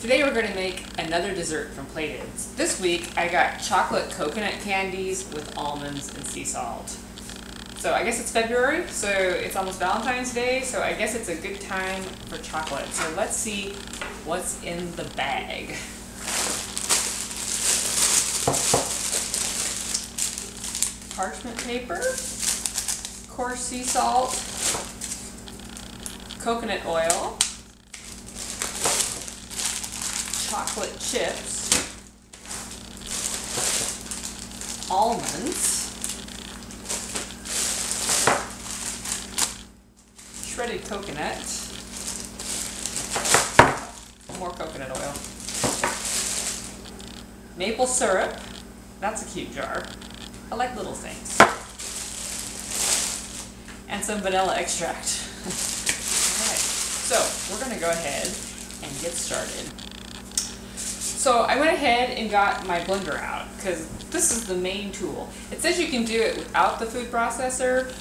Today we're going to make another dessert from Plated. This week I got chocolate coconut candies with almonds and sea salt. So I guess it's February, so it's almost Valentine's Day, so I guess it's a good time for chocolate. So let's see what's in the bag. Parchment paper, coarse sea salt, coconut oil, chocolate chips, almonds, shredded coconut, more coconut oil, maple syrup, that's a cute jar, I like little things, and some vanilla extract. Alright, so we're going to go ahead and get started. So I went ahead and got my blender out because this is the main tool. It says you can do it without the food processor,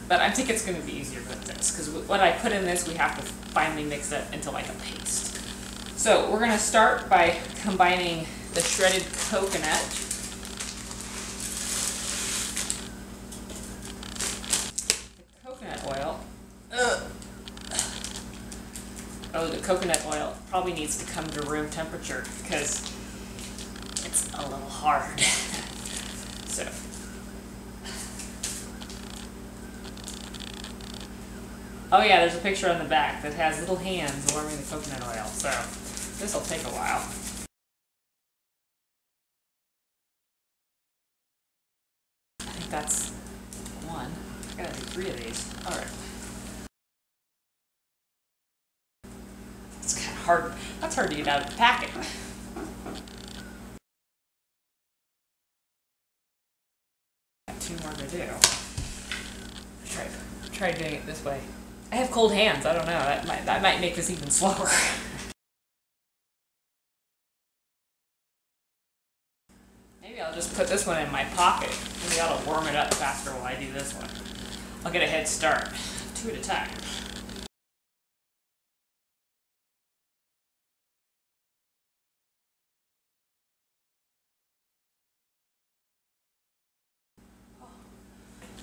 but I think it's going to be easier with this because what I put in this we have to finally mix it into like a paste. So we're going to start by combining the shredded coconut, the coconut oil. Oh, the coconut oil probably needs to come to room temperature because it's a little hard. So, oh yeah, there's a picture on the back that has little hands warming the coconut oil. So this will take a while. I think that's one. I gotta do 3 of these. All right. It's kind of hard. That's hard to get out of the packet. Got 2 more to do. Try doing it this way. I have cold hands. I don't know. That might make this even slower. Maybe I'll just put this one in my pocket. Maybe that'll warm it up faster while I do this one. I'll get a head start. 2 at a time.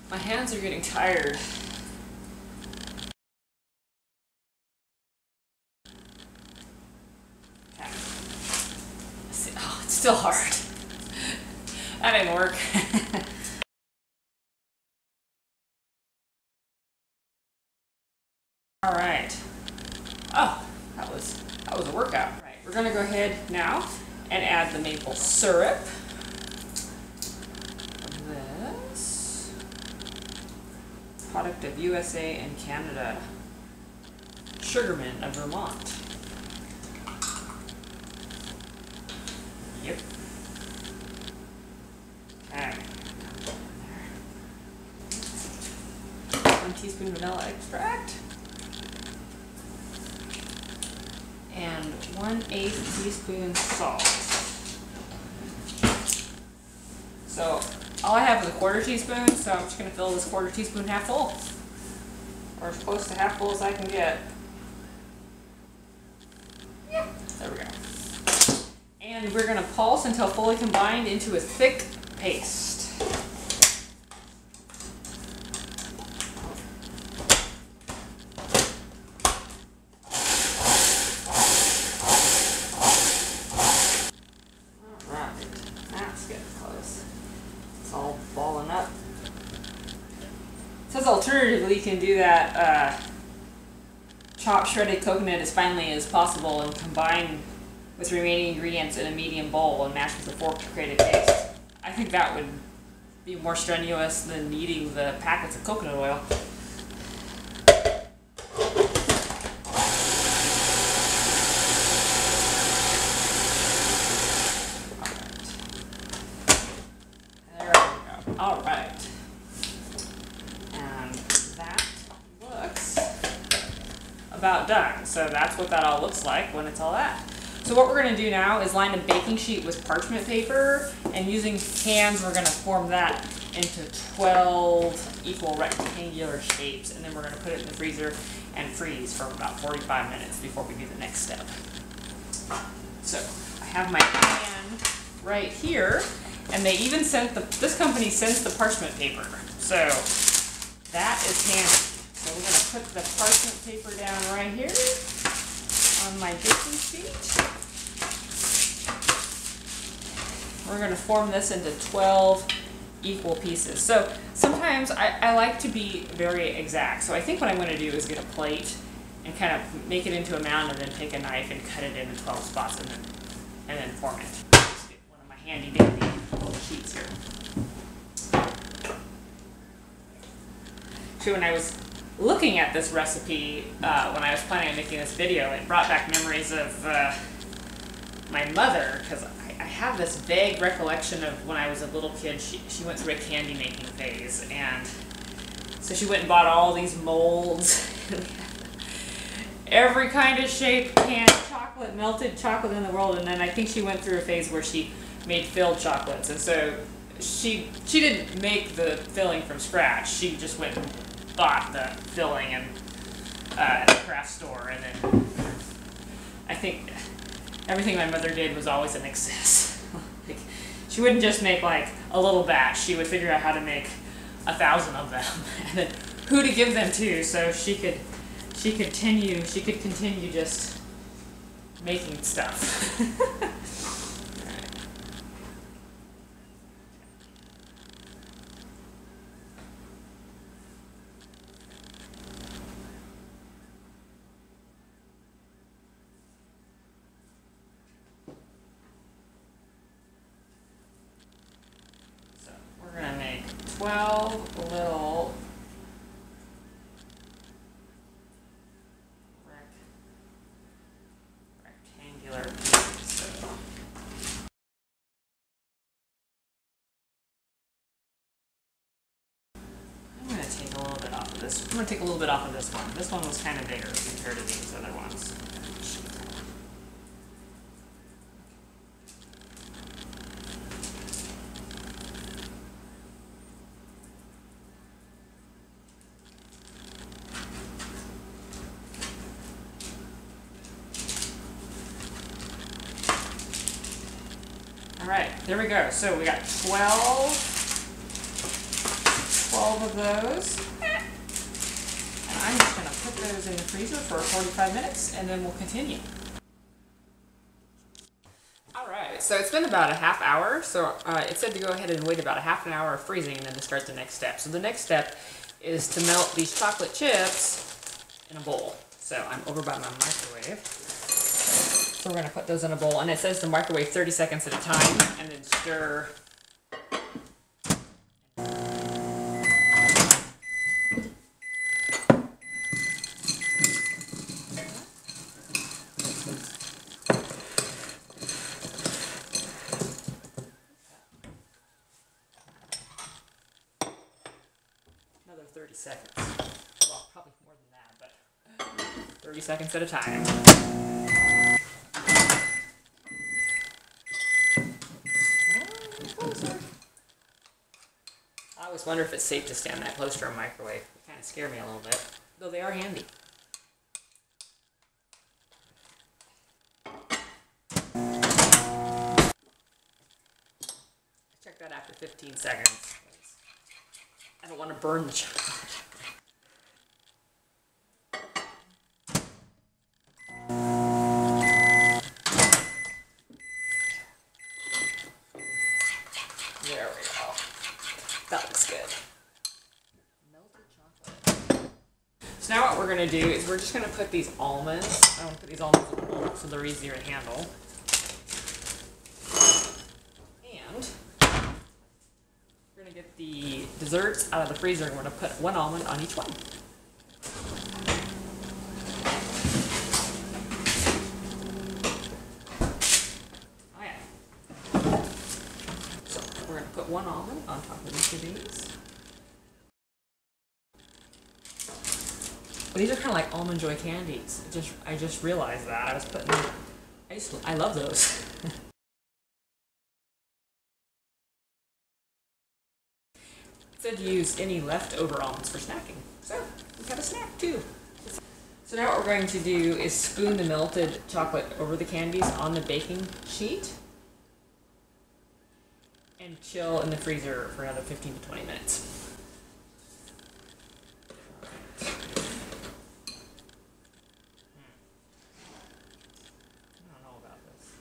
My hands are getting tired. Okay. Let's see. Oh, it's still hard. That didn't work. All right. Oh, that was a workout. All right, we're gonna go ahead now and add the maple syrup. Product of USA and Canada. Sugarman of Vermont. Yep. Okay. 1 teaspoon vanilla extract. And 1/8 teaspoon salt. So all I have is a 1/4 teaspoon, so I'm just going to fill this 1/4 teaspoon half full. Or as close to half full as I can get. Yeah, there we go. And we're going to pulse until fully combined into a thick paste. All balling up. It says alternatively you can do that chop shredded coconut as finely as possible and combine with remaining ingredients in a medium bowl and mash with a fork to create a paste. I think that would be more strenuous than kneading the packets of coconut oil. Alright, and that looks about done. So that's what that all looks like when it's all that. So what we're going to do now is line a baking sheet with parchment paper, and using hands we're going to form that into 12 equal rectangular shapes, and then we're going to put it in the freezer and freeze for about 45 minutes before we do the next step. So I have my pan right here, and they even sent this company sends the parchment paper. So that is handy. So we're going to put the parchment paper down right here on my baking sheet. We're going to form this into 12 equal pieces. So sometimes I like to be very exact. So I think what I'm going to do is get a plate and kind of make it into a mound, and then take a knife and cut it into 12 spots, and then form it. Just get one of my handy dandy little sheets here. So when I was looking at this recipe, when I was planning on making this video, it brought back memories of my mother, because I have this vague recollection of when I was a little kid. She went through a candy making phase, and so she went and bought all these molds. Every kind of shape, canned chocolate, melted chocolate in the world, and then I think she went through a phase where she made filled chocolates, and so she didn't make the filling from scratch. She just went and bought the filling at the craft store, and then I think everything my mother did was always in excess. Like, she wouldn't just make like a little batch. She would figure out how to make 1,000 of them, and then who to give them to, so she could continue just making stuff. So we're going to make 12 little rectangular pieces. So I'm going to take a little bit off of this. I'm going to take a little bit off of this one. This one was kind of bigger compared to these other ones. Alright, there we go. So we got 12 of those. And I'm just going to put those in the freezer for 45 minutes, and then we'll continue. Alright, so it's been about a half hour. So it said to go ahead and wait about a half an hour of freezing, and then to start the next step. So the next step is to melt these chocolate chips in a bowl. So I'm over by my microwave. So we're going to put those in a bowl, and it says to microwave 30 seconds at a time, and then stir. Another 30 seconds. Well, probably more than that, but 30 seconds at a time. I always wonder if it's safe to stand that close to a microwave. It kind of scare me a little bit, though they are handy. Check that after 15 seconds. I don't want to burn the chocolate. There we go. That looks good. Melted chocolate. So now what we're going to do is we're just going to put these almonds. I want to put these almonds in the bowl so they're easier to handle. And we're going to get the desserts out of the freezer, and we're going to put one almond on each one. We're going to put one almond on top of each of these. Well, these are kind of like Almond Joy candies. I just realized that. I was putting them, I love those. It said to use any leftover almonds for snacking. So, we got a snack too. So now what we're going to do is spoon the melted chocolate over the candies on the baking sheet and chill in the freezer for another 15 to 20 minutes. I don't know about this.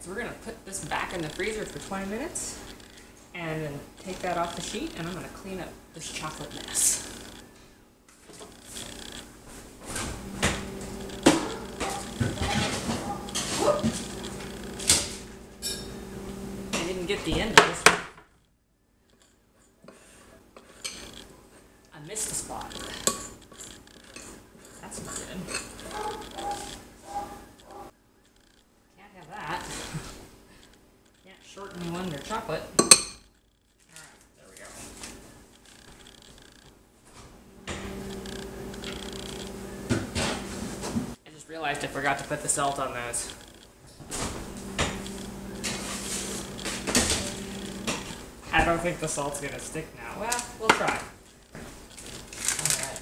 So we're going to put this back in the freezer for 20 minutes and then take that off the sheet, and I'm going to clean up this chocolate mess. Whoop. I didn't get the end of this one. I missed a spot. That's not good. Can't have that. Can't shorten one or chocolate. Alright, there we go. I just realized I forgot to put the salt on those. I don't think the salt's gonna stick now. Well, we'll try. Alright.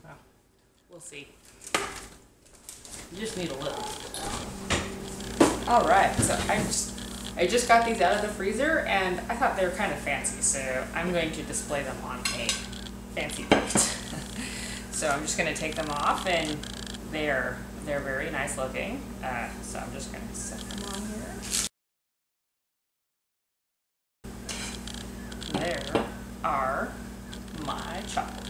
Well, we'll see. You just need a little. Alright, so I just got these out of the freezer and I thought they were kind of fancy, so I'm going to display them on a fancy plate. So I'm just going to take them off, and they're very nice looking. So I'm just going to set them on here. There are my chocolates.